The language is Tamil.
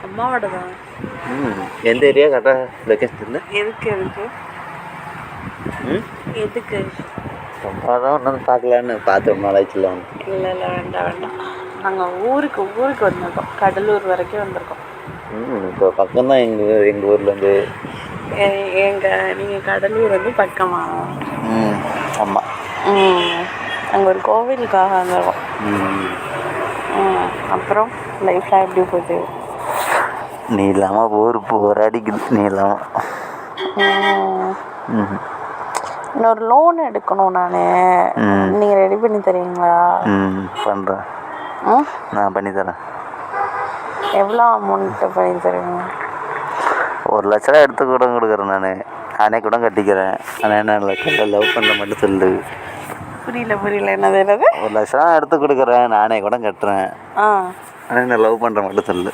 அம்மாவோட தான். எந்த ஏரியா கரெக்டாக லொக்கேஷன் இல்லை. எதுக்கு எதுக்கு ரொம்ப தான் ஒன்றும் பார்க்கலான்னு பார்த்தோம் நாளாச்சுல. இல்லை வேண்டாம். நாங்கள் ஊருக்கு வந்திருக்கோம். கடலூர் வரைக்கும் வந்திருக்கோம். இப்போ பக்கம்தான் எங்கள் ஊர்லேருந்து. நீங்கள் கடலூர் வந்து பக்கமா? ஆமாம். அங்கே ஒரு கோவிலுக்காக வந்திருக்கோம். அப்புறம் லைஃப்லாம் எப்படி போகுது? நீ இல்லாமல் போராடிக்குது. நீ இல்லாமல் இன்னொரு லோன் எடுக்கணும். நீங்கள் ரெடி பண்ணி தரீங்களா? பண்ணுறேன். நான் பண்ணித்தரேன். எவ்வளோ அமௌண்ட்டு பண்ணி தருவீங்க? 1 லட்ச ரூபா எடுத்து கூட கொடுக்குறேன். நானே கூட கட்டிக்கிறேன். ஆனால் என்ன லவ் பண்ணுற மட்டும் சொல்லு. புரியல என்னது 1 லட்ச ரூபா எடுத்து கொடுக்குறேன். நானே கூட கட்டுறேன். ஆனால் என்ன லவ் பண்ணுற மட்டும் சொல்லு.